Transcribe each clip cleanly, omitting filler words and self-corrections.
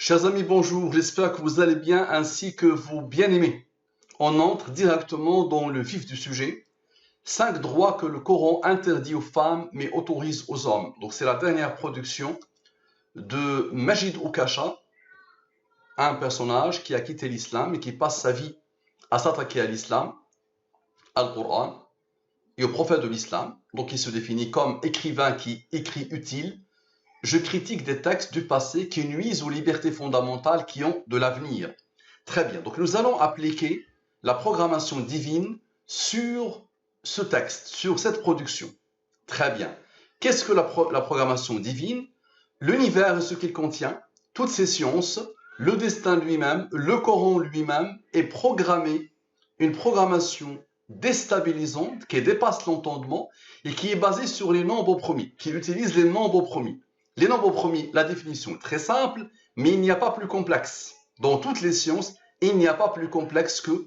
Chers amis, bonjour, j'espère que vous allez bien ainsi que vos bien-aimés. On entre directement dans le vif du sujet. 5 droits que le Coran interdit aux femmes mais autorise aux hommes. Donc c'est la dernière production de Majid Oukasha, un personnage qui a quitté l'islam et qui passe sa vie à s'attaquer à l'islam, al Coran et au prophète de l'islam. Donc il se définit comme écrivain qui écrit utile. Je critique des textes du passé qui nuisent aux libertés fondamentales qui ont de l'avenir. Très bien, donc nous allons appliquer la programmation divine sur ce texte, sur cette production. Très bien. Qu'est-ce que la programmation divine? L'univers et ce qu'il contient, toutes ces sciences, le destin lui-même, le Coran lui-même est programmé, une programmation déstabilisante qui dépasse l'entendement et qui est basée sur les nombres promis, qui utilise les nombres promis. Les nombres promis, la définition est très simple, mais il n'y a pas plus complexe. Dans toutes les sciences, il n'y a pas plus complexe que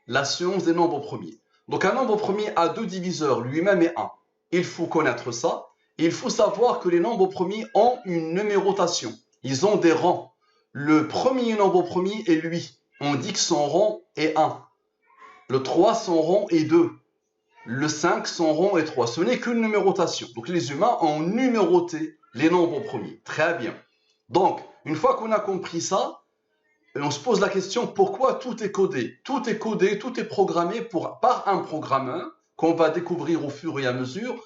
la science des nombres premiers. Donc un nombre premier a 2 diviseurs, lui-même est 1. Il faut connaître ça. Il faut savoir que les nombres premiers ont une numérotation. Ils ont des rangs. Le premier nombre premier est lui. On dit que son rang est 1. Le 3, son rang est 2. Le 5, son rang est 3. Ce n'est qu'une numérotation. Donc les humains ont numéroté les nombres premiers. Très bien. Donc, une fois qu'on a compris ça, on se pose la question, pourquoi tout est codé? Tout est codé, tout est programmé par un programmeur qu'on va découvrir au fur et à mesure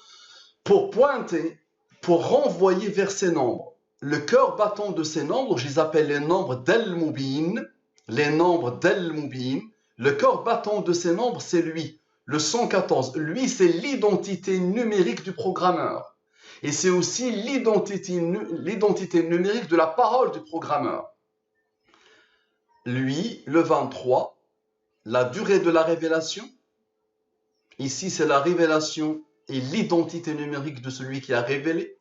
pour pointer, pour renvoyer vers ces nombres. Le cœur battant de ces nombres, je les appelle les nombres d'El-Moubin. Les nombres d'El-Moubin. Le cœur battant de ces nombres, c'est lui. Le 114, lui, c'est l'identité numérique du programmeur. Et c'est aussi l'identité numérique de la parole du programmeur. Lui, le 23, la durée de la révélation. Ici, c'est la révélation et l'identité numérique de celui qui a révélé.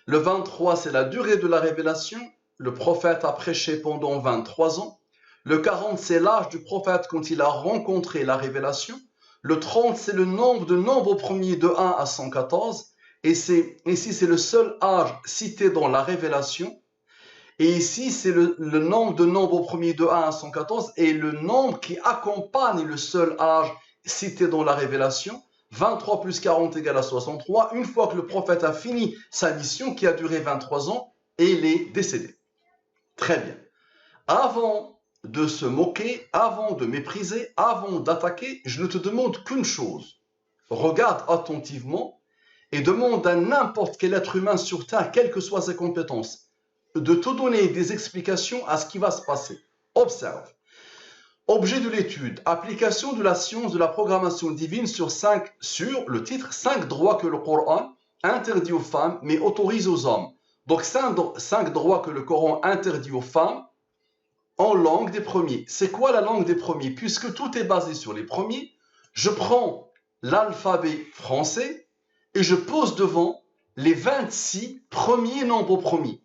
Le 23, c'est la durée de la révélation. Le prophète a prêché pendant 23 ans. Le 40, c'est l'âge du prophète quand il a rencontré la révélation. Le 30, c'est le nombre de nombres premiers de 1 à 114. Et ici, c'est le seul âge cité dans la révélation. Et ici, c'est le nombre de nombres premiers de 1 à 114 et le nombre qui accompagne le seul âge cité dans la révélation. 23 plus 40 égale à 63. Une fois que le prophète a fini sa mission qui a duré 23 ans, et il est décédé. Très bien. Avant de se moquer, avant de mépriser, avant d'attaquer, je ne te demande qu'une chose. Regarde attentivement et demande à n'importe quel être humain sur Terre, quelles que soient ses compétences, de te donner des explications à ce qui va se passer. Observe. Objet de l'étude, application de la science de la programmation divine sur le titre 5 droits que le Coran interdit aux femmes mais autorise aux hommes. Donc 5 droits que le Coran interdit aux femmes en langue des premiers. C'est quoi la langue des premiers? Puisque tout est basé sur les premiers, je prends l'alphabet français et je pose devant les 26 premiers nombres premiers.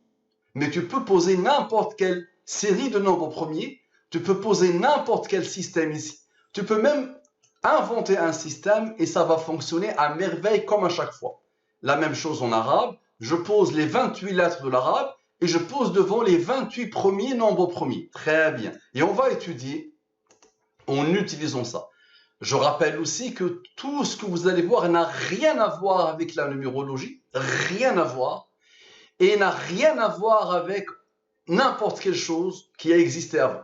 Mais tu peux poser n'importe quelle série de nombres premiers, tu peux poser n'importe quel système ici. Tu peux même inventer un système et ça va fonctionner à merveille comme à chaque fois. La même chose en arabe, je pose les 28 lettres de l'arabe et je pose devant les 28 premiers nombres premiers. Très bien. Et on va étudier en utilisant ça. Je rappelle aussi que tout ce que vous allez voir n'a rien à voir avec la numérologie, rien à voir, et n'a rien à voir avec n'importe quelle chose qui a existé avant.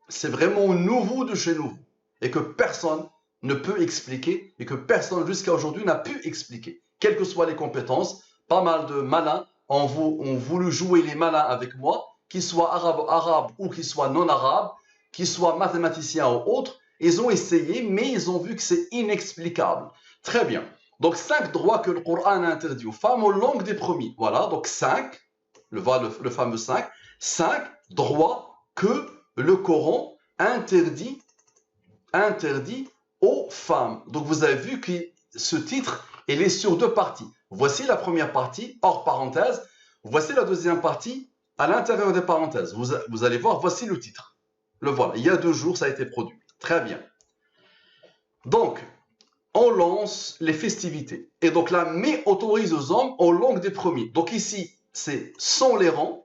C'est vraiment nouveau de chez nous et que personne ne peut expliquer et que personne jusqu'à aujourd'hui n'a pu expliquer. Quelles que soient les compétences, pas mal de malins ont voulu jouer les malins avec moi, qu'ils soient arabes ou qu'ils soient non arabes, qu'ils soient mathématiciens ou autres. Ils ont essayé, mais ils ont vu que c'est inexplicable. Très bien. Donc 5 droits que le Coran interdit aux femmes aux langues des premiers. Voilà, donc 5, le fameux 5 droits que le Coran interdit aux femmes. Donc vous avez vu que ce titre, il est sur 2 parties. Voici la première partie, hors parenthèse. Voici la deuxième partie, à l'intérieur des parenthèses. Vous allez voir, voici le titre. Le voilà, il y a 2 jours, ça a été produit. Très bien. Donc, on lance les festivités. Et donc la mais autorise aux hommes en langue des premiers. Donc ici, c'est sans les rangs.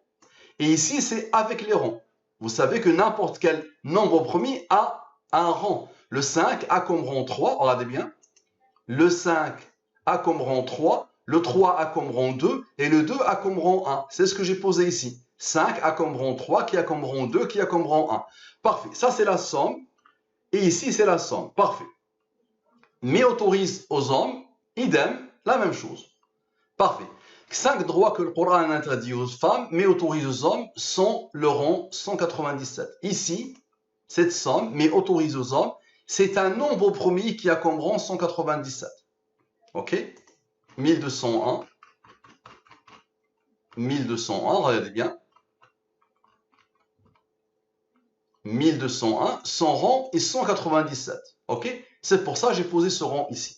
Et ici, c'est avec les rangs. Vous savez que n'importe quel nombre premier a un rang. Le 5 a comme rang 3, regardez bien. Le 5 a comme rang 3, le 3 a comme rang 2 et le 2 a comme rang 1. C'est ce que j'ai posé ici. 5 a comme rang 3, qui a comme rang 2, qui a comme rang 1. Parfait. Ça, c'est la somme. Et ici, c'est la somme. Parfait. Mais autorise aux hommes, idem, la même chose. Parfait. 5 droits que le Coran interdit aux femmes, mais autorise aux hommes, sont le rang 197. Ici, cette somme, mais autorise aux hommes, c'est un nombre premier qui a comme rang 197. Ok? 1201. 1201, regardez bien. 1201, son rang est 197. Ok? C'est pour ça que j'ai posé ce rang ici.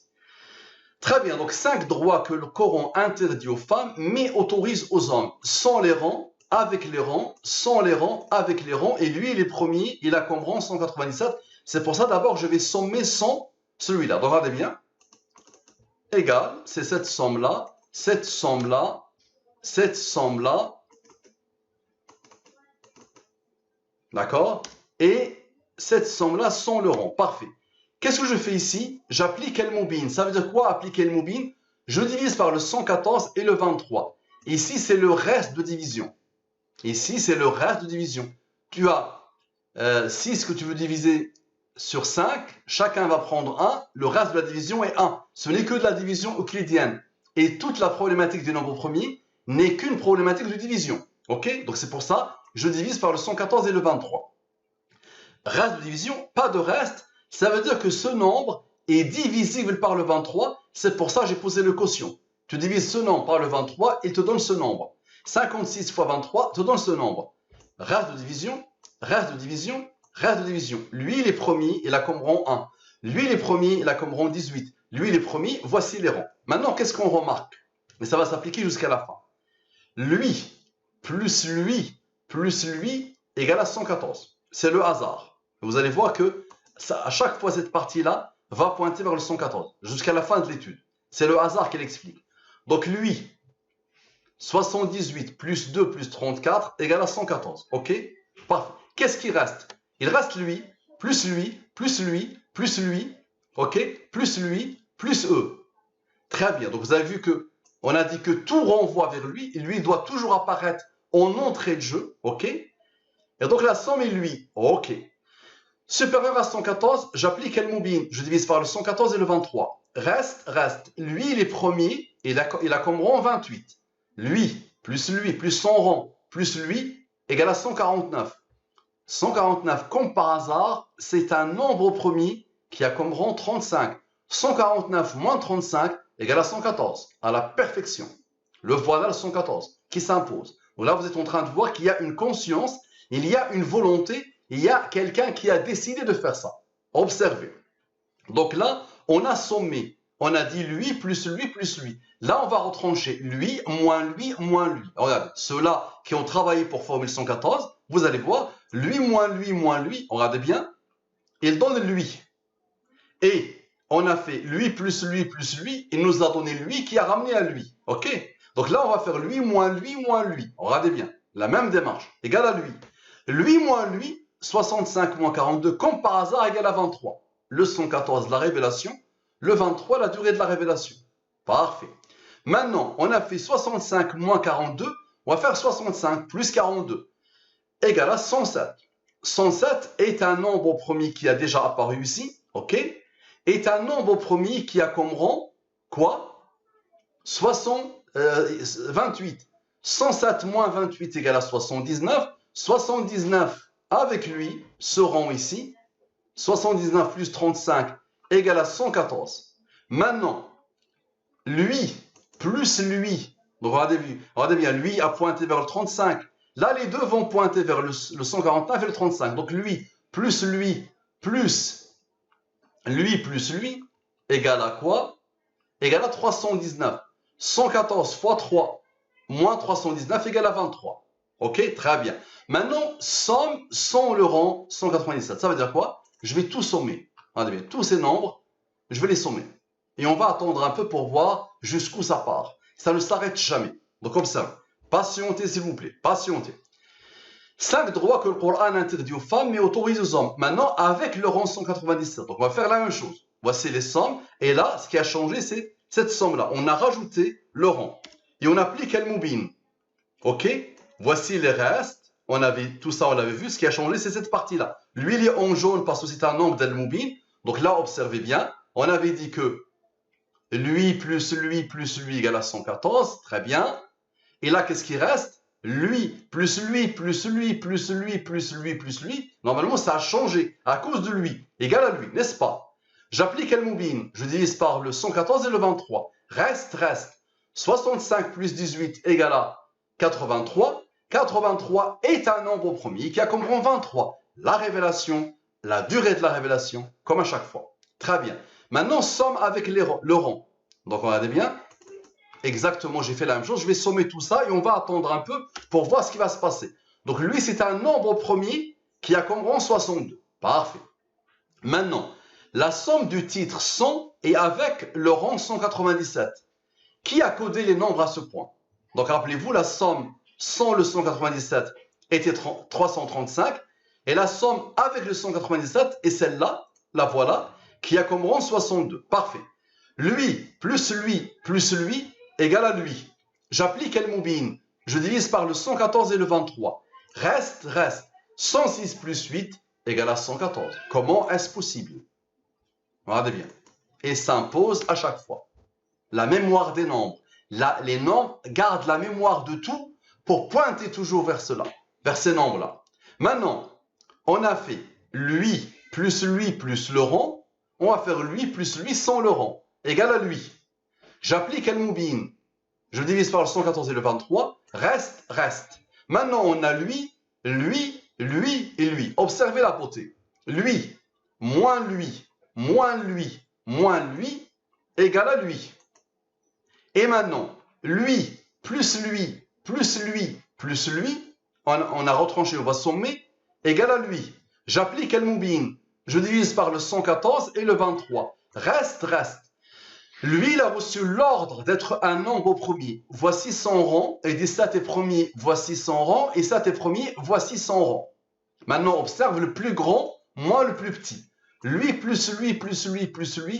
Très bien, donc 5 droits que le Coran interdit aux femmes, mais autorise aux hommes. Sans les rangs, avec les rangs, sans les rangs, avec les rangs. Et lui, il est premier, il a comme rang 197. C'est pour ça d'abord je vais sommer sans celui-là. Donc regardez bien. Égal, c'est cette somme-là, cette somme-là, cette somme-là. D'accord? Et cette somme-là sans le rang. Parfait. Qu'est-ce que je fais ici? J'applique El-Moubin. Ça veut dire quoi appliquer El-Moubin? Je divise par le 114 et le 23. Ici, c'est le reste de division. Ici, c'est le reste de division. Tu as 6 que tu veux diviser sur 5. Chacun va prendre 1. Le reste de la division est 1. Ce n'est que de la division euclidienne. Et toute la problématique du nombre premier n'est qu'une problématique de division. Ok? Donc c'est pour ça, je divise par le 114 et le 23. Reste de division, pas de reste. Ça veut dire que ce nombre est divisible par le 23. C'est pour ça que j'ai posé le quotient. Tu divises ce nombre par le 23, il te donne ce nombre. 56 fois 23 te donne ce nombre. Reste de division, reste de division, reste de division. Lui, il est premier, il a comme rang 1. Lui, il est premier, il a comme rang 18. Lui, il est premier, voici les rangs. Maintenant, qu'est-ce qu'on remarque? Mais ça va s'appliquer jusqu'à la fin. Lui, plus lui, plus lui, égale à 114. C'est le hasard. Vous allez voir que ça, à chaque fois, cette partie-là va pointer vers le 114, jusqu'à la fin de l'étude. C'est le hasard qu'elle explique. Donc lui, 78 plus 2 plus 34 égale à 114. Ok? Parfait. Qu'est-ce qui reste? Il reste lui, plus lui, plus lui, plus lui, ok? Plus lui, plus eux. Très bien. Donc vous avez vu que on a dit que tout renvoie vers lui. Et lui, il doit toujours apparaître en entrée de jeu. Ok? Et donc la somme est lui. Ok. Supérieur à 114, j'applique El-Moubin. Je divise par le 114 et le 23. Reste. Lui, il est premier. Il a comme rang 28. Lui, plus son rang, plus lui, égale à 149. 149, comme par hasard, c'est un nombre premier qui a comme rang 35. 149 moins 35 égale à 114, à la perfection. Le voilà le 114 qui s'impose. Donc là, vous êtes en train de voir qu'il y a une conscience, il y a une volonté, il y a quelqu'un qui a décidé de faire ça. Observez. Donc là, on a sommé. On a dit lui plus lui plus lui. Là, on va retrancher lui, moins lui, moins lui. Regardez, ceux-là qui ont travaillé pour formuler 114, vous allez voir, lui, moins lui, regardez bien, il donne lui. Et on a fait lui, plus lui, il nous a donné lui qui a ramené à lui. Ok? Donc là, on va faire lui, moins lui, moins lui. Regardez bien, la même démarche, égale à lui. Lui, moins lui, 65 moins 42, comme par hasard, égale à 23. Le 114, la révélation. Le 23, la durée de la révélation. Parfait. Maintenant, on a fait 65 moins 42. On va faire 65 plus 42 égale à 107. 107 est un nombre premier qui a déjà apparu ici. Ok? Est un nombre premier qui a comme rang quoi? 28. 107 moins 28 égale à 79. 79 avec lui, ce rang ici. 79 plus 35 égale à 114. Maintenant, lui plus lui, donc regardez bien, lui a pointé vers le 35. Là, les deux vont pointer vers le 149 et le 35. Donc lui plus lui égale à quoi? Égale à 319. 114 fois 3 moins 319 égale à 23. Ok, très bien. Maintenant, somme sans le rang 197. Ça veut dire quoi? Je vais tout sommer. Regardez bien, tous ces nombres, je vais les sommer. Et on va attendre un peu pour voir jusqu'où ça part. Ça ne s'arrête jamais. Donc observe. Patientez s'il vous plaît. Patientez. 5 droits que le Coran interdit aux femmes mais autorise aux hommes. Maintenant, avec le rang 197. Donc, on va faire la même chose. Voici les sommes. Et là, ce qui a changé, c'est cette somme-là. On a rajouté le rang. Et on applique Al-Mubin. OK? Voici les restes. Tout ça, on l'avait vu. Ce qui a changé, c'est cette partie-là. Lui, il est en jaune parce que c'est un nombre d'Al-Mubin. Donc là, observez bien. On avait dit que lui plus lui plus lui égale à 114. Très bien. Et là, qu'est-ce qui reste? Lui, plus lui, plus lui, plus lui, plus lui, plus lui. Normalement, ça a changé à cause de lui. Égal à lui, n'est-ce pas? J'applique Al-Mubin. Je divise par le 114 et le 23. Reste. 65 plus 18 égale à 83. 83 est un nombre premier qui a comme rang 23. La révélation, la durée de la révélation, comme à chaque fois. Très bien. Maintenant, somme avec le rang. Donc, on regarde bien. Exactement, j'ai fait la même chose. Je vais sommer tout ça et on va attendre un peu pour voir ce qui va se passer. Donc, lui, c'est un nombre premier qui a comme rang 62. Parfait. Maintenant, la somme du titre 100 est avec le rang 197. Qui a codé les nombres à ce point? Donc, rappelez-vous, la somme sans le 197 était 335. Et la somme avec le 197 est celle-là, la voilà, qui a comme rang 62. Parfait. Lui plus lui plus lui égale à lui. J'applique Al-Mubin. Je divise par le 114 et le 23. Reste. 106 plus 8 égale à 114. Comment est-ce possible? Regardez bien. Et s'impose à chaque fois. La mémoire des nombres. Les nombres gardent la mémoire de tout pour pointer toujours vers cela, vers ces nombres-là. Maintenant, on a fait lui plus le rang. On va faire lui plus lui sans le rang. Égal à lui. J'applique Al-Mubin. Je divise par le 114 et le 23. Reste. Maintenant, on a lui et lui. Observez la beauté. Lui, moins lui, égale à lui. Et maintenant, lui, on a retranché, on va sommer, égale à lui. J'applique Al-Mubin. Je divise par le 114 et le 23. Reste. Lui, il a reçu l'ordre d'être un nombre premier. Voici son rang. Et dit ça t'es premier, voici son rang. Et ça t'es premier, voici son rang. Maintenant, observe le plus grand moins le plus petit. Lui plus lui,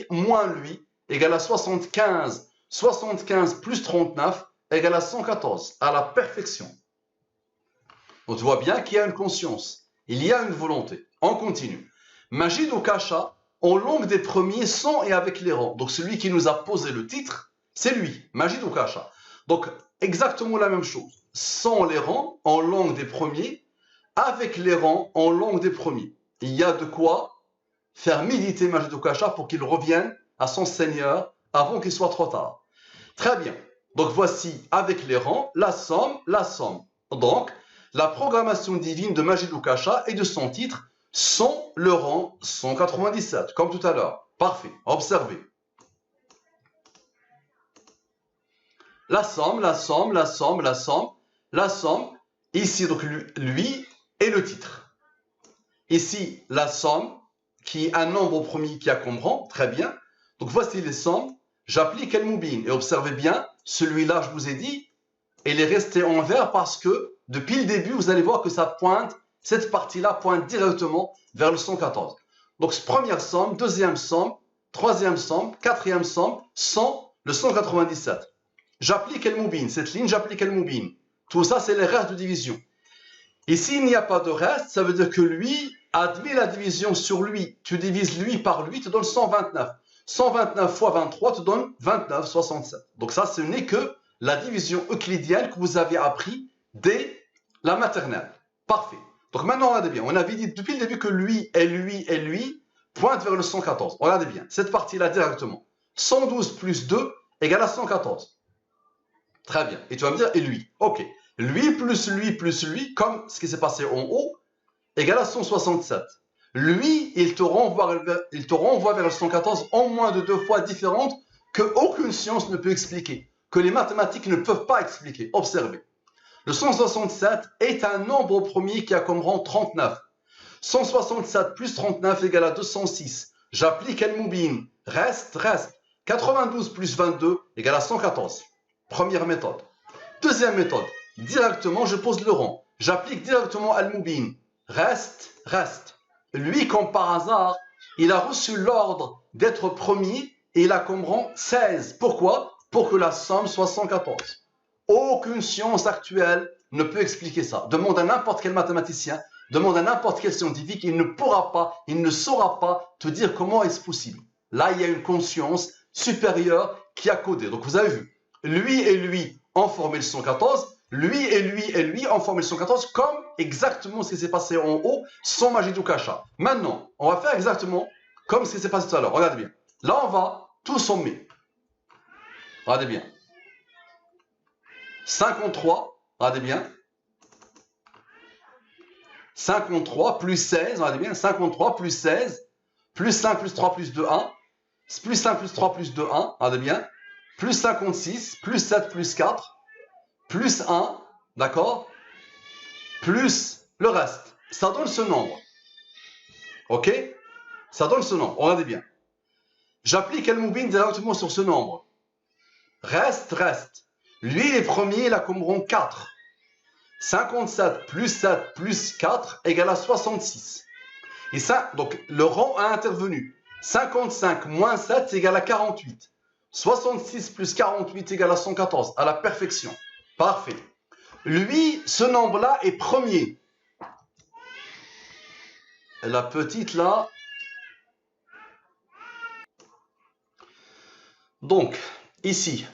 moins lui, égale à 75. 75 plus 39 égale à 114. À la perfection. On voit bien qu'il y a une conscience. Il y a une volonté. On continue. Majid ou Kasha, en langue des premiers, sans et avec les rangs. Donc, celui qui nous a posé le titre, c'est lui, Majid ou Kasha. Donc, exactement la même chose. Sans les rangs, en langue des premiers, avec les rangs, en langue des premiers. Il y a de quoi faire méditer Majid ou Kasha pour qu'il revienne à son Seigneur avant qu'il soit trop tard. Très bien. Donc, voici, avec les rangs, la somme. Donc, la programmation divine de Majid ou Kasha et de son titre, sont le rang 197, comme tout à l'heure. Parfait. Observez. La somme. Ici, donc, lui et le titre. Ici, la somme, qui est un nombre premier qui a comme rang. Très bien. Donc, voici les sommes. J'applique Al-Mubin. Et observez bien, celui-là, je vous ai dit, il est resté en vert parce que, depuis le début, vous allez voir que ça pointe. Cette partie-là pointe directement vers le 114. Donc, première somme, deuxième somme, troisième somme, quatrième somme, 100, le 197. J'applique Al-Mubin. Cette ligne, j'applique Al-Mubin. Tout ça, c'est les restes de division. Et s'il n'y a pas de reste, ça veut dire que lui, admet la division sur lui. Tu divises lui par lui, te donne 129. 129 fois 23 te donne 29, 67. Donc ça, ce n'est que la division euclidienne que vous avez appris dès la maternelle. Parfait. Donc maintenant, regardez bien. On avait dit depuis le début que lui pointe vers le 114. Regardez bien. Cette partie-là directement. 112 plus 2 égale à 114. Très bien. Et tu vas me dire, et lui? Ok. Lui plus lui, comme ce qui s'est passé en haut, égale à 167. Lui, il te renvoie vers le 114 en moins de 2 fois différentes que aucune science ne peut expliquer, que les mathématiques ne peuvent pas expliquer. Observez. Le 167 est un nombre premier qui a comme rang 39. 167 plus 39 égale à 206. J'applique Al-Mubin. Reste. 92 plus 22 égale à 114. Première méthode. Deuxième méthode. Directement, je pose le rang. J'applique directement Al-Mubin. Reste, reste. Lui, comme par hasard, il a reçu l'ordre d'être premier et il a comme rang 16. Pourquoi? Pour que la somme soit 114. Aucune science actuelle ne peut expliquer ça. Demande à n'importe quel mathématicien, demande à n'importe quel scientifique, il ne pourra pas, il ne saura pas te dire comment est-ce possible. Là, il y a une conscience supérieure qui a codé. Donc, vous avez vu, lui et lui ont formé le 114, lui et lui ont formé le 114, comme exactement ce qui s'est passé en haut, sans Majid ou Kasha. Maintenant, on va faire exactement comme ce qui s'est passé tout à l'heure. Regardez bien. Là, on va tout sommer. Regardez bien. 53, regardez bien. 53 plus 16, regardez bien. 53 plus 16, plus 5 plus 3 plus 2, 1. Plus 5 plus 3 plus 2, 1. Regardez bien. Plus 56, plus 7 plus 4, plus 1, d'accord? Plus le reste. Ça donne ce nombre. Ok? Ça donne ce nombre. Regardez bien. J'applique Al-Mubin directement sur ce nombre. Reste, reste. Lui, il est premier, il a comme rang 4. 57 plus 7 plus 4 égale à 66. Et ça, donc, le rang a intervenu. 55 moins 7 égale à 48. 66 plus 48 égale à 114. À la perfection. Parfait. Lui, ce nombre-là est premier. La petite là. Donc, ici,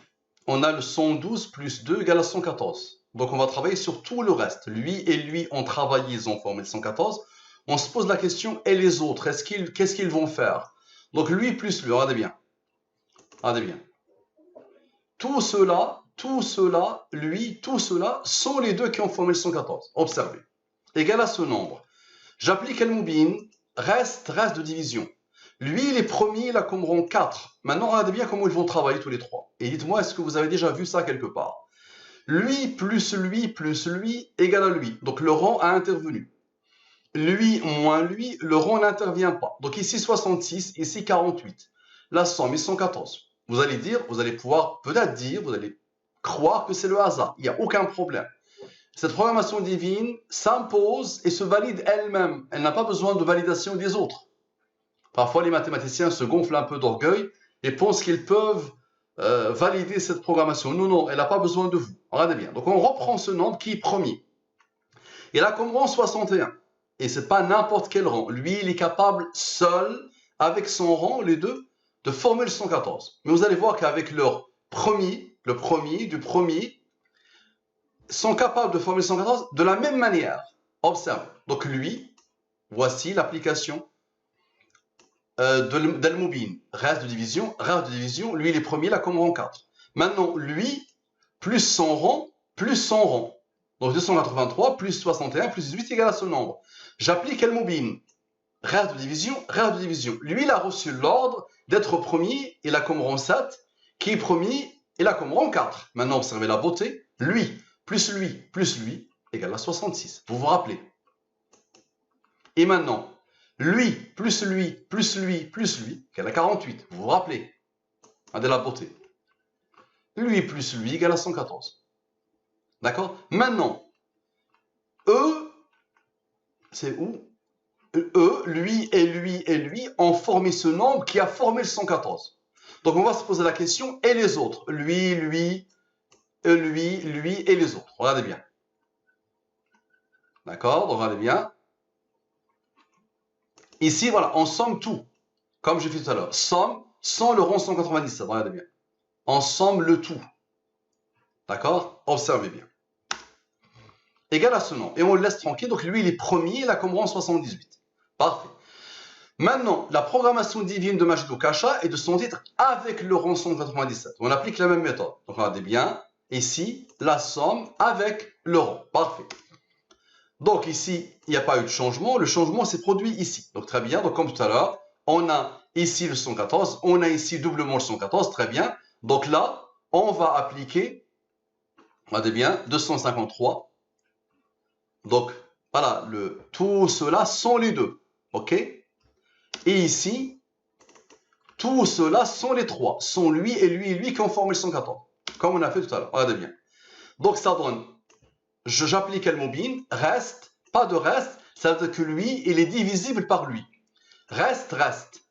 on a le 112 plus 2 égale à 114. Donc, on va travailler sur tout le reste. Lui et lui ont travaillé, ils ont formé le 114. On se pose la question, et les autres, qu'est-ce qu'ils vont faire? Donc, lui plus lui, regardez bien. Regardez bien. Tout cela, lui, tout cela sont les deux qui ont formé le 114. Observez. Égal à ce nombre. J'applique Al-Mubin, reste de division. Lui, il est premier, il a comme rang 4. Maintenant, regardez bien comment ils vont travailler tous les trois. Et dites-moi, est-ce que vous avez déjà vu ça quelque part? Lui plus lui égale à lui. Donc, le rang a intervenu. Lui moins lui, le rang n'intervient pas. Donc, ici 66, ici 48. La somme est 114. Vous allez dire, vous allez pouvoir peut-être dire, vous allez croire que c'est le hasard. Il n'y a aucun problème. Cette programmation divine s'impose et se valide elle-même. Elle n'a pas besoin de validation des autres. Parfois, les mathématiciens se gonflent un peu d'orgueil et pensent qu'ils peuvent valider cette programmation. Non, non, elle n'a pas besoin de vous. Regardez bien. Donc, on reprend ce nombre qui est premier. Il a comme rang 61. Et ce n'est pas n'importe quel rang. Lui, il est capable seul, avec son rang, les deux, de former le 114. Mais vous allez voir qu'avec leur premier, du premier, sont capables de former le 114 de la même manière. Observe. Donc lui, voici l'application d'Al-Mubin. Reste de division, lui il est premier, il a comme rang 4. Maintenant, lui, plus son rang. Donc 283 plus 61 plus 18 égale à ce nombre. J'applique Al-Mubin. Reste de division. Lui, il a reçu l'ordre d'être premier, il a comme rang 7, qui est premier, il a comme rang 4. Maintenant, observez la beauté. Lui plus lui égale à 66. Vous vous rappelez? Et maintenant, lui plus lui égale à 48. Vous vous rappelez? Regardez la beauté. Lui plus lui égale à 114. D'accord? Maintenant, eux, c'est où? Eux, lui et lui ont formé ce nombre qui a formé le 114. Donc on va se poser la question, et les autres? Lui et les autres. Regardez bien. D'accord? Donc regardez bien. Ici, voilà, on somme tout. Comme j'ai fait tout à l'heure. Somme sans le rang 197. Regardez bien. On somme le tout. D'accord? Observez bien. Égal à ce nombre. Et on le laisse tranquille. Donc lui, il est premier, il a comme rang 78. Parfait. Maintenant, la programmation divine de Majid ou Kasha est de son titre avec le rang 197. On applique la même méthode. Donc regardez bien. Ici, la somme avec le rang. Parfait. Donc ici, il n'y a pas eu de changement. Le changement s'est produit ici. Donc très bien. Donc comme tout à l'heure, on a ici le 114. On a ici doublement le 114. Très bien. Donc là, on va appliquer, regardez bien, 253. Donc voilà, tout cela sont les deux. OK? Et ici, tout cela sont les trois. Sont lui et lui qui ont formé le 114. Comme on a fait tout à l'heure. Regardez bien. Donc ça donne j'applique Al-Mubin, reste, pas de reste, ça veut dire que lui, il est divisible par lui. Reste, reste.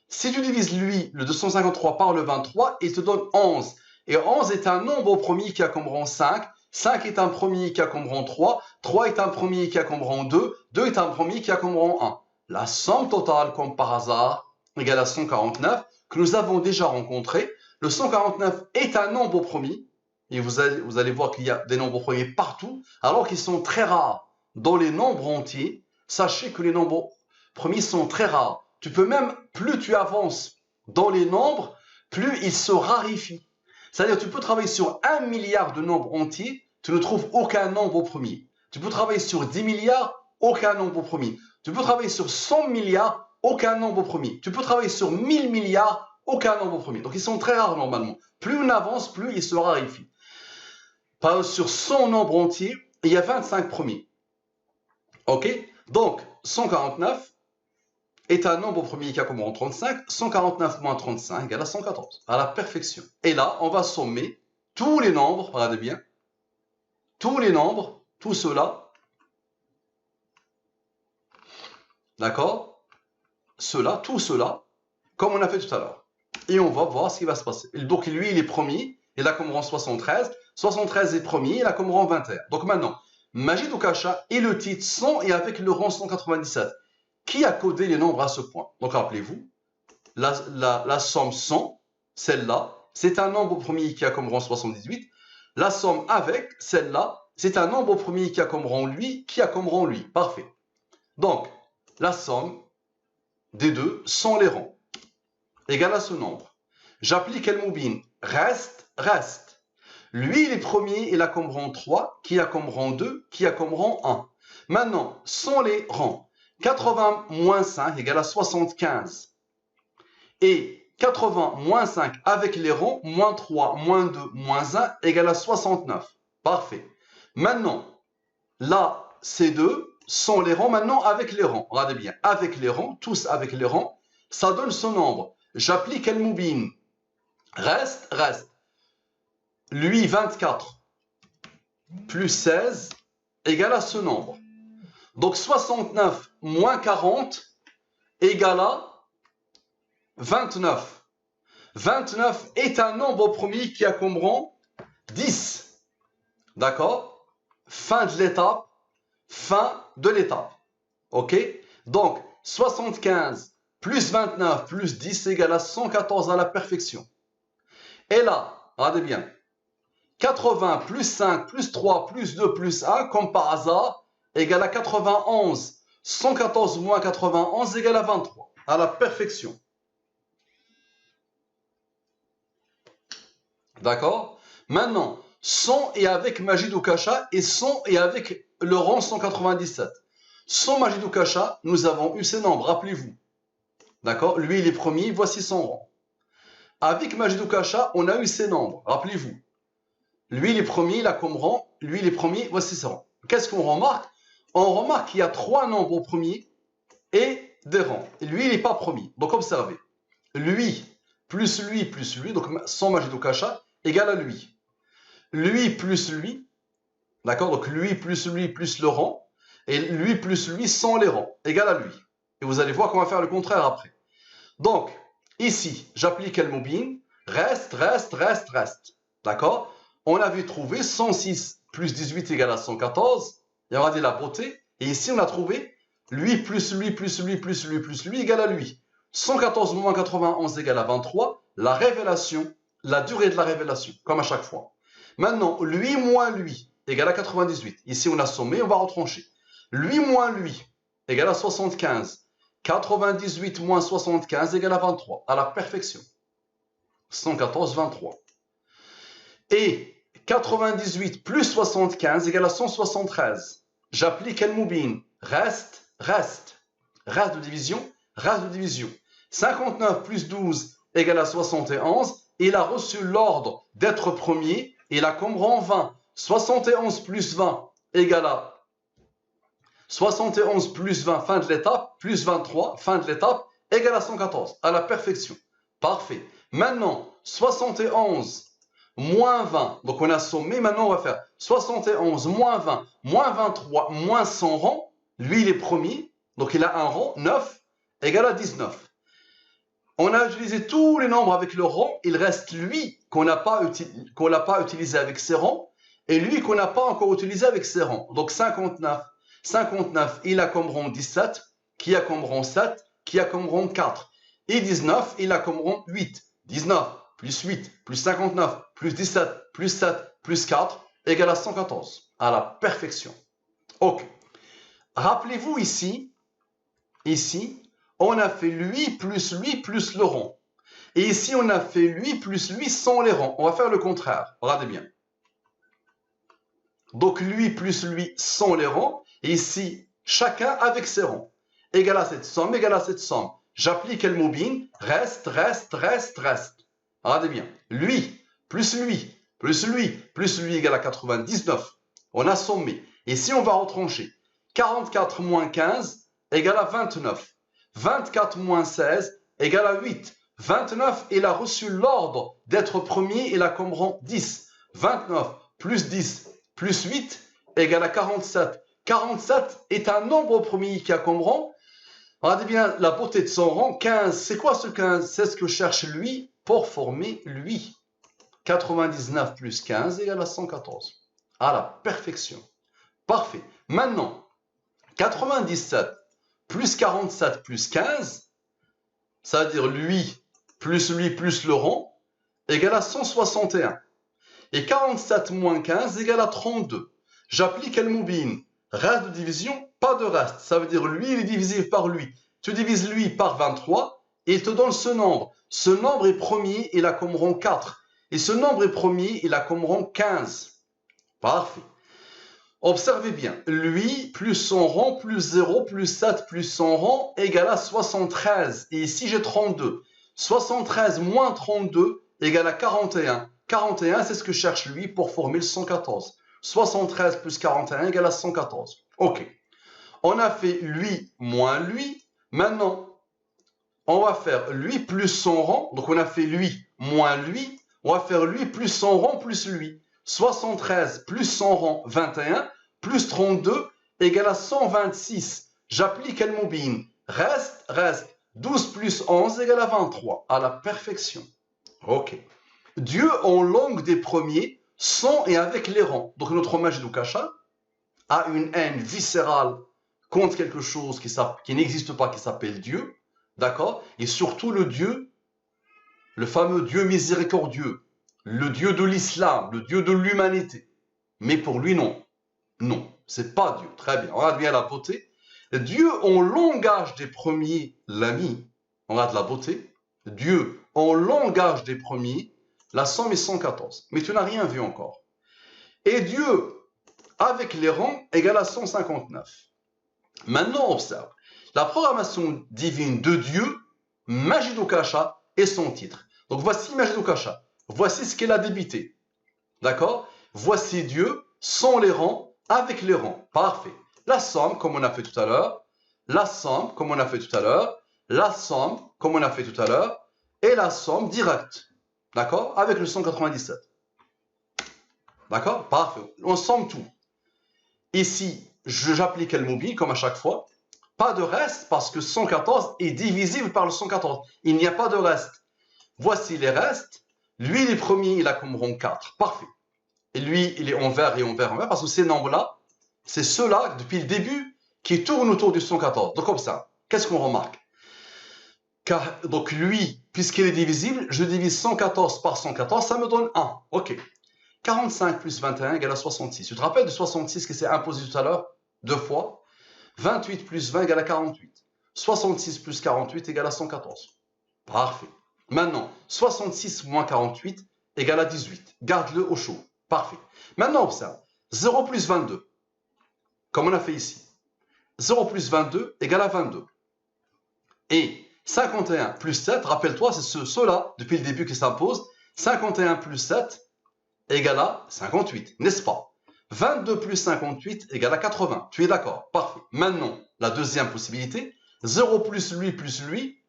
Si tu divises lui, le 253 par le 23, il te donne 11. Et 11 est un nombre premier qui a comme rang 5. 5 est un premier qui a comme rang 3. 3 est un premier qui a comme rang 2. 2 est un premier qui a comme rang 1. La somme totale, comme par hasard, égale à 149, que nous avons déjà rencontré. Le 149 est un nombre premier. Et vous allez voir qu'il y a des nombres premiers partout, alors qu'ils sont très rares. Dans les nombres entiers, sachez que les nombres premiers sont très rares. Tu peux même, plus tu avances dans les nombres, plus ils se raréfient. C'est-à-dire, tu peux travailler sur 1 milliard de nombres entiers, tu ne trouves aucun nombre premier. Tu peux travailler sur 10 milliards, aucun nombre premier. Tu peux travailler sur 100 milliards, aucun nombre premier. Tu peux travailler sur 1000 milliards, aucun nombre premier. Donc, ils sont très rares normalement. Plus on avance, plus ils se raréfient. Par exemple, sur 100 nombres entiers, il y a 25 premiers. Ok? Donc, 149 est un nombre premier qui a comme rang 35. 149 moins 35 égale à 114, à la perfection. Et là, on va sommer tous les nombres, regardez bien, tous les nombres, tout cela, d'accord? Cela, tout cela, comme on a fait tout à l'heure. Et on va voir ce qui va se passer. Donc, lui, il est premier, il a comme rang 73. 73 est premier, il a comme rang 21. Donc maintenant, Majid Oukacha et le titre sont et avec le rang 197. Qui a codé les nombres à ce point? Donc rappelez-vous, la somme 100, celle-là, c'est un nombre premier qui a comme rang 78. La somme avec, celle-là, c'est un nombre premier qui a comme rang lui, qui a comme rang lui. Parfait. Donc, la somme des deux sont les rangs. Égale à ce nombre. J'applique Al-Mubin. Reste, reste. Lui, il est premier, il a comme rang 3, qui a comme rang 2, qui a comme rang 1. Maintenant, sont les rangs. 80 moins 5 égale à 75. Et 80 moins 5 avec les rangs, moins 3, moins 2, moins 1 égale à 69. Parfait. Maintenant, là, ces deux sont les rangs maintenant avec les rangs. Regardez bien, avec les rangs, tous avec les rangs, ça donne ce nombre. J'applique Al-Mubin. Reste, reste. Lui, 24 plus 16 égale à ce nombre. Donc 69 moins 40 égale à 29. 29 est un nombre premier qui a comme rang 10. D'accord? Fin de l'étape. Fin de l'étape. Ok? Donc 75 plus 29 plus 10 égale à 114 à la perfection. Et là, regardez bien. 80 plus 5 plus 3 plus 2 plus 1, comme par hasard, égale à 91. 114 moins 91 égale à 23. À la perfection. D'accord? Maintenant, 100 est avec Majid Oukacha et 100 est avec le rang 197. Sans Majid Oukacha, nous avons eu ces nombres, rappelez-vous. D'accord? Lui, il est premier, voici son rang. Avec Majid Oukacha, on a eu ces nombres, rappelez-vous. Lui, il est premier, il a comme rang. Lui, il est premier, voici son rang. Qu'est-ce qu'on remarque? On remarque qu'il y a trois nombres premiers et des rangs. Et lui, il n'est pas premier. Donc, observez. Lui, donc sans Majid Oukacha, égale à lui. Lui plus lui, d'accord? Donc, lui plus le rang. Et lui plus lui sans les rangs, égale à lui. Et vous allez voir qu'on va faire le contraire après. Donc, ici, j'applique Al-Mubin. Reste, reste, reste, reste. D'accord? On avait trouvé 106 plus 18 égale à 114. Et on a dit la beauté. Et ici, on a trouvé lui plus lui plus lui plus lui plus lui égale à lui. 114 moins 91 égale à 23. La révélation, la durée de la révélation, comme à chaque fois. Maintenant, lui moins lui égale à 98. Ici, on a sommé, on va retrancher. Lui moins lui égale à 75. 98 moins 75 égale à 23. À la perfection. 114, 23. Et 98 plus 75 égale à 173. J'applique Al-Mubin. Reste, reste. Reste de division, reste de division. 59 plus 12 égale à 71. Il a reçu l'ordre d'être premier. Il a comme rang 20. 71 plus 20 égale à 71 plus 20, fin de l'étape, plus 23, fin de l'étape, égale à 114, à la perfection. Parfait. Maintenant, 71 moins 20. Donc on a sommé, maintenant on va faire 71 moins 20, moins 23, moins 100 rangs. Lui, il est premier, donc il a un rang, 9, égale à 19. On a utilisé tous les nombres avec le rang, il reste lui qu'on n'a pas utilisé avec ses rangs, et lui qu'on n'a pas encore utilisé avec ses rangs. Donc 59. 59, il a comme rang 17, qui a comme rang 7, qui a comme rang 4. Et 19, il a comme rang 8. 19 plus 8 plus 59 plus 17 plus 7 plus 4 égale à 114. À la perfection. Ok. Rappelez-vous ici, on a fait lui plus le rang. Et ici, on a fait lui plus lui sans les rangs. On va faire le contraire. Regardez bien. Donc, lui plus lui sans les rangs. Et ici, chacun avec ses rangs. Égal à cette somme, égal à cette somme. J'applique le mobile. Reste. Regardez bien. Lui plus lui égale à 99. On a sommé. Et si on va retrancher, 44 moins 15 égale à 29. 24 moins 16 égale à 8. 29, il a reçu l'ordre d'être premier, il a comme rang 10. 29 plus 10 plus 8 égale à 47. 47 est un nombre premier qui a comme rang. Regardez bien la beauté de son rang. 15, c'est quoi ce 15? C'est ce que cherche lui pour former lui. 99 plus 15 égale à 114. À la perfection. Parfait. Maintenant, 97 plus 47 plus 15, ça veut dire lui plus le rang, égale à 161. Et 47 moins 15 égale à 32. J'applique le mobile. Reste de division, pas de reste. Ça veut dire lui, il est divisible par lui. Tu divises lui par 23 et il te donne ce nombre. Ce nombre est premier, il a comme rang 4. Et ce nombre est premier, il a comme rang 15. Parfait. Observez bien, lui plus son rang plus 0 plus 7 plus son rang égale à 73. Et ici j'ai 32. 73 moins 32 égale à 41. 41, c'est ce que cherche lui pour former le 114. 73 plus 41 égale à 114. Ok. On a fait lui moins lui. Maintenant, on va faire lui plus son rang. Donc on a fait lui moins lui. On va faire lui plus son rang plus lui. 73 plus son rang 21 plus 32 égale à 126. J'applique le mobile. Reste. 12 plus 11 égale à 23. À la perfection. Ok. Dieu en langue des premiers, sans et avec les rangs. Donc notre Majid Kasha a une haine viscérale contre quelque chose qui n'existe pas, qui s'appelle Dieu. D'accord? Et surtout le Dieu, le fameux Dieu miséricordieux. Le Dieu de l'islam, le Dieu de l'humanité. Mais pour lui, non. Non, c'est pas Dieu. Très bien, on regarde bien la beauté. Dieu en langage des premiers l'a mis. On regarde la beauté. Dieu en langage des premiers, la somme est 114. Mais tu n'as rien vu encore. Et Dieu, avec les rangs, égale à 159. Maintenant, observe. La programmation divine de Dieu, Majid Kasha, est son titre. Donc voici Majid Kasha. Voici ce qu'elle a débité. D'accord? Voici Dieu sans les rangs, avec les rangs. Parfait. La somme, comme on a fait tout à l'heure. La somme, comme on a fait tout à l'heure. La somme, comme on a fait tout à l'heure. Et la somme directe. D'accord? Avec le 197. D'accord? Parfait. On somme tout. Ici, j'applique le mobile, comme à chaque fois. Pas de reste, parce que 114 est divisible par le 114. Il n'y a pas de reste. Voici les restes. Lui, les premiers, il a comme rang 4. Parfait. Et lui, il est envers, parce que ces nombres-là, c'est ceux-là, depuis le début, qui tournent autour du 114. Donc, comme ça, qu'est-ce qu'on remarque? Donc, lui, puisqu'il est divisible, je divise 114 par 114, ça me donne 1. Ok. 45 plus 21 égale à 66. Tu te rappelles de 66 qui s'est imposé tout à l'heure? 2 fois. 28 plus 20 égale à 48. 66 plus 48 égale à 114. Parfait. Maintenant, 66 moins 48 égale à 18. Garde-le au chaud. Parfait. Maintenant, observe. 0 plus 22. Comme on a fait ici. 0 plus 22 égale à 22. Et 51 plus 7, rappelle-toi, c'est ceux-là, depuis le début, qui s'imposent. 51 plus 7 égale à 58, n'est-ce pas? 22 plus 58 égale à 80. Tu es d'accord? Parfait. Maintenant, la deuxième possibilité. 0 plus lui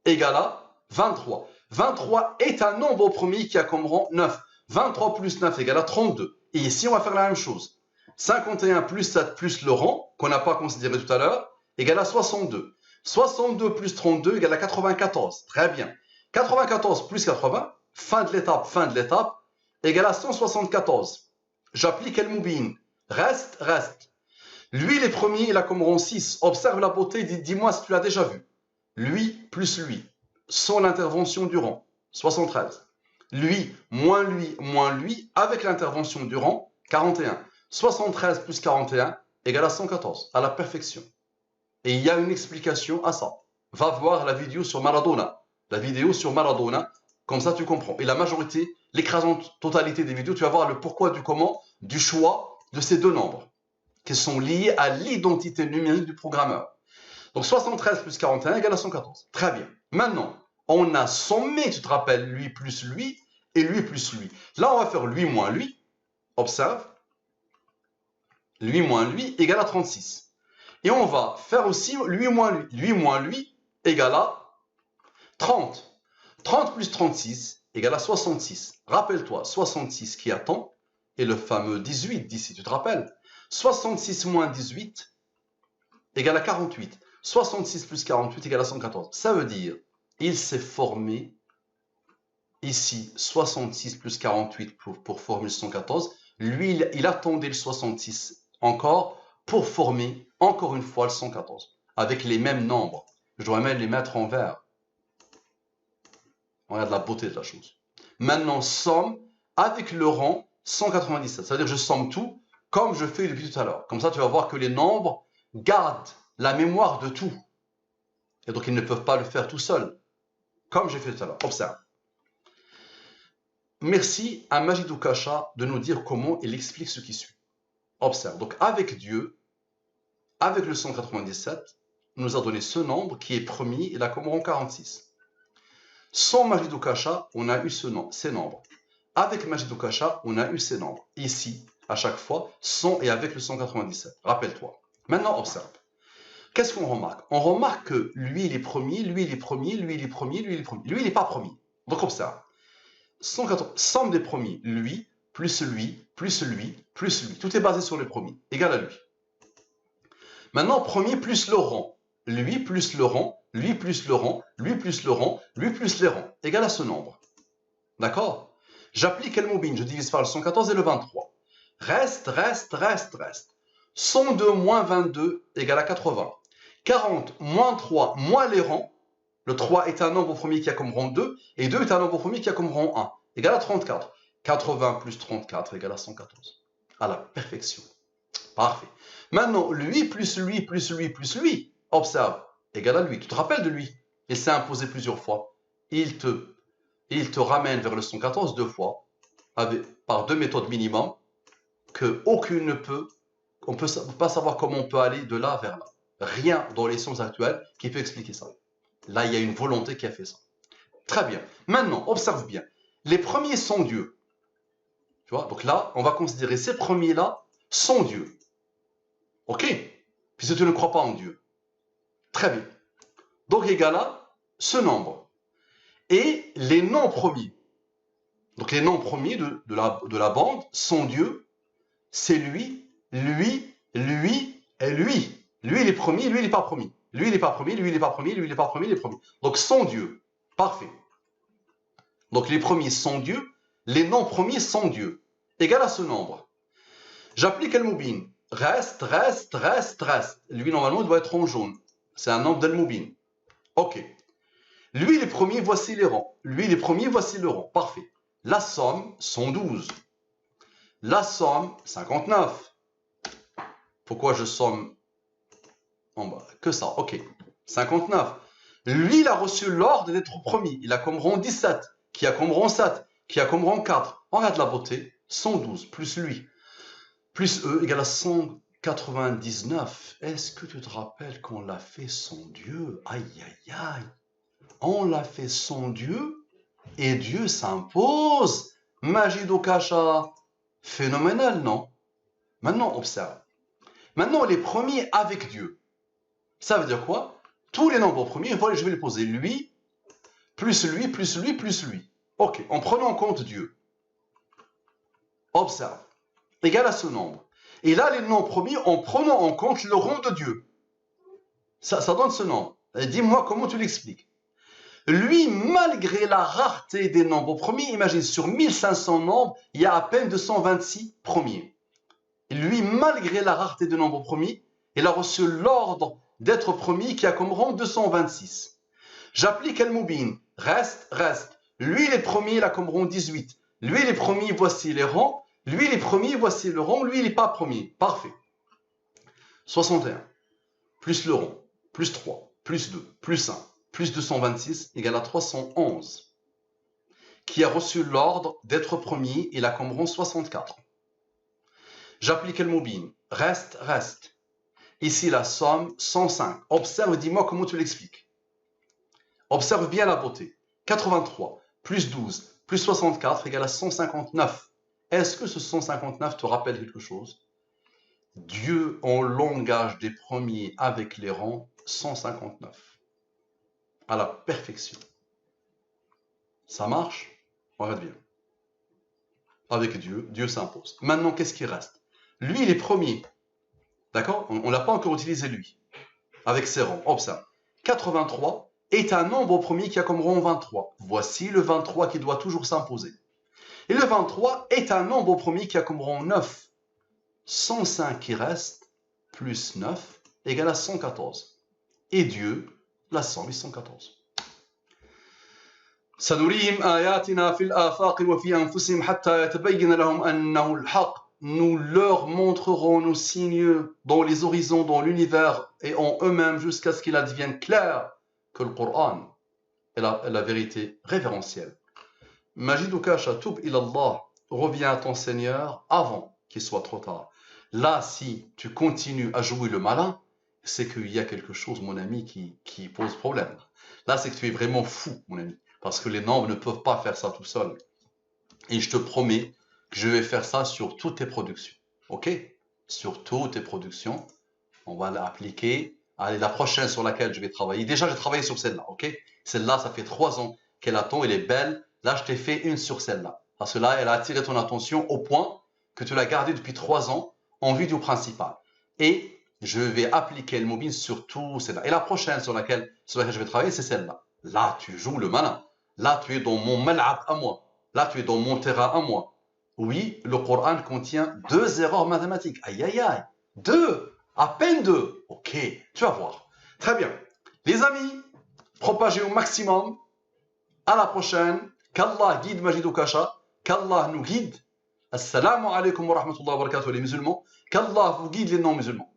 égale à 23. 23 est un nombre premier qui a comme rang 9. 23 plus 9 égale à 32. Et ici, on va faire la même chose. 51 plus 7 plus le rang, qu'on n'a pas considéré tout à l'heure, égale à 62. 62 plus 32 égale à 94. Très bien. 94 plus 80, fin de l'étape, égale à 174. J'applique El Moubin. Reste, reste. Lui, les premiers, il a comme rang 6. Observe la beauté, dis-moi si tu l'as déjà vu. Lui plus lui, sans l'intervention du rang, 73. Lui, moins lui, avec l'intervention du rang, 41. 73 plus 41 égale à 114, à la perfection. Et il y a une explication à ça. Va voir la vidéo sur Maradona. La vidéo sur Maradona, comme ça tu comprends. Et la majorité, l'écrasante totalité des vidéos, tu vas voir le pourquoi du comment, du choix de ces deux nombres, qui sont liés à l'identité numérique du programmeur. Donc 73 plus 41 égale à 114. Très bien. Maintenant, on a sommé, tu te rappelles, lui plus lui et lui plus lui. Là, on va faire lui moins lui. Observe. Lui moins lui égale à 36. Et on va faire aussi lui moins lui. Lui moins lui égale à 30. 30 plus 36 égale à 66. Rappelle-toi, 66 qui attend et le fameux 18 d'ici, tu te rappelles. 66 moins 18 égale à 48. 66 plus 48 égale à 114. Ça veut dire, il s'est formé ici 66 plus 48 pour former le 114. Lui, il attendait le 66 encore pour former encore une fois le 114 avec les mêmes nombres. Je dois même les mettre en vert. Regarde la beauté de la chose. Maintenant, somme avec le rang 197. C'est-à-dire je somme tout comme je fais depuis tout à l'heure. Comme ça, tu vas voir que les nombres gardent la mémoire de tout. Et donc, ils ne peuvent pas le faire tout seuls. Comme j'ai fait tout à l'heure. Observe. Merci à Majidou Kasha de nous dire comment il explique ce qui suit. Observe. Donc, avec Dieu, avec le 197, nous a donné ce nombre qui est premier, il a comme rang 46. Sans Majidou Kasha, on a eu ces nombres. Avec Majidou Kasha, on a eu ces nombres. Ici, à chaque fois, sans et avec le 197. Rappelle-toi. Maintenant, observe. Qu'est-ce qu'on remarque? On remarque que lui, il est premier, lui, il est premier, lui, il est premier, lui, il est premier. Lui, il n'est pas premier. Donc, observe. 180, somme des premiers, lui, plus lui, plus lui, plus lui. Tout est basé sur le premier, égal à lui. Maintenant, premier plus le rang. Lui plus le rang, lui plus le rang, lui plus le rang, lui plus les rangs, égal à ce nombre. D'accord? J'applique El Moubin, je divise par le 114 et le 23. Reste, reste, reste, reste. 102 moins 22 égale à 80. 40 moins 3 moins les rangs. Le 3 est un nombre premier qui a comme rang 2, et 2 est un nombre premier qui a comme rang 1, égal à 34. 80 plus 34 égale à 114. À la perfection. Parfait. Maintenant, lui plus lui plus lui plus lui, observe, égal à lui. Tu te rappelles de lui? Il s'est imposé plusieurs fois. Il te ramène vers le 114 deux fois, par deux méthodes minimum, que aucune ne peut, on ne peut pas savoir comment on peut aller de là vers là. Rien dans les sciences actuelles qui peut expliquer ça. Là, il y a une volonté qui a fait ça. Très bien. Maintenant, observe bien. Les premiers sont Dieu. Tu vois? Donc là, on va considérer ces premiers-là sont Dieu. OK? Puisque tu ne crois pas en Dieu. Très bien. Donc, égal à ce nombre. Et les noms premiers. Donc, les noms premiers de la bande sont Dieu. C'est lui, lui, lui et lui. Lui, il est premier, lui, il n'est pas premier. Lui, il n'est pas premier, lui, il n'est pas premier, lui, il n'est pas premier, il est premier. Donc, sont Dieu. Parfait. Donc, les premiers sont Dieu. Les noms premiers sont Dieu. Égal à ce nombre. J'applique El Moubin. Reste, reste, reste, reste. Lui, normalement, il doit être en jaune. C'est un nombre d'El Moubin. OK. Lui, les premiers, voici les rangs. Lui, les premiers, voici le rang. Parfait. La somme, 112. La somme, 59. Pourquoi je somme en bas? Que ça, OK. 59. Lui, il a reçu l'ordre d'être premier. Il a comme rang 17, qui a comme rang 7, qui a comme rang 4. On regarde la beauté. 112 plus lui, plus eux, égale à 199. Est-ce que tu te rappelles qu'on l'a fait sans Dieu? Aïe, aïe, aïe. On l'a fait sans Dieu et Dieu s'impose. Majidou Kasha. Phénoménal, non? Maintenant, observe. Maintenant, les premiers avec Dieu. Ça veut dire quoi? Tous les nombres premiers, voilà, je vais les poser. Lui, plus lui, plus lui, plus lui. OK, en prenant en compte Dieu. Observe. Égal à ce nombre. Et là, les nombres premiers, en prenant en compte le rang de Dieu. Ça donne ce nombre. Dis-moi comment tu l'expliques. Lui, malgré la rareté des nombres premiers, imagine, sur 1500 nombres, il y a à peine 226 premiers. Et lui, malgré la rareté des nombres premiers, il a reçu l'ordre d'être premier qui a comme rang 226. J'applique Al-Mubin. Reste. Lui, les premiers, il a comme rang 18. Lui, les premiers, voici les rangs. Lui, les premiers, voici le rang. Lui, il n'est pas premier. Parfait. 61, plus le rang, plus 3, plus 2, plus 1, plus 226, égale à 311. Qui a reçu l'ordre d'être premier, il a comme rang 64. J'applique le mobile. Reste. Ici, la somme, 105. Observe, dis-moi comment tu l'expliques. Observe bien la beauté. 83, plus 12, plus 64, égale à 159. Est-ce que ce 159 te rappelle quelque chose? Dieu en langage des premiers avec les rangs, 159. À la perfection. Ça marche? Regarde bien. Avec Dieu, Dieu s'impose. Maintenant, qu'est-ce qui reste? Lui, il est premier. D'accord? On n'a pas encore utilisé lui. Avec ses rangs. Observe. 83 est un nombre premier qui a comme rang 23. Voici le 23 qui doit toujours s'imposer. Et le 23 est un nombre premier qui a comme rang 9. 105 qui reste, plus 9, égale à 114. Et Dieu, la somme est 114. سنريهم آياتنا في الآفاق وفي أنفسهم حتى يتبين لهم أنه الحق. Nous leur montrerons nos signes dans les horizons, dans l'univers et en eux-mêmes jusqu'à ce qu'il advienne clair que le Coran est la vérité révérentielle. Majiduka Shatoub ilallah, reviens à ton Seigneur avant qu'il soit trop tard. Là, si tu continues à jouer le malin, c'est qu'il y a quelque chose, mon ami, qui pose problème. Là, c'est que tu es vraiment fou, mon ami. Parce que les nombres ne peuvent pas faire ça tout seuls. Et je te promets que je vais faire ça sur toutes tes productions. Ok? Sur toutes tes productions. On va l'appliquer. Allez, la prochaine sur laquelle je vais travailler. Déjà, j'ai travaillé sur celle-là. Ok? Celle-là, ça fait 3 ans qu'elle attend. Elle est belle. Là, je t'ai fait une sur celle-là. Parce que là, elle a attiré ton attention au point que tu l'as gardée depuis 3 ans en vidéo principale. Et je vais appliquer le mobile sur tout celle-là. Et la prochaine sur laquelle je vais travailler, c'est celle-là. Là, tu joues le malin. Là, tu es dans mon mal'ab à moi. Là, tu es dans mon terrain à moi. Oui, le Coran contient 2 erreurs mathématiques. Aïe, aïe, aïe. 2. À peine 2. Ok, tu vas voir. Très bien. Les amis, propagez au maximum. À la prochaine. Qu'Allah guide Majidou Kasha. Qu'Allah nous guide. Assalamu alaikum wa rahmatullahi wa barakatuh les musulmans. Qu'Allah vous guide les non-musulmans.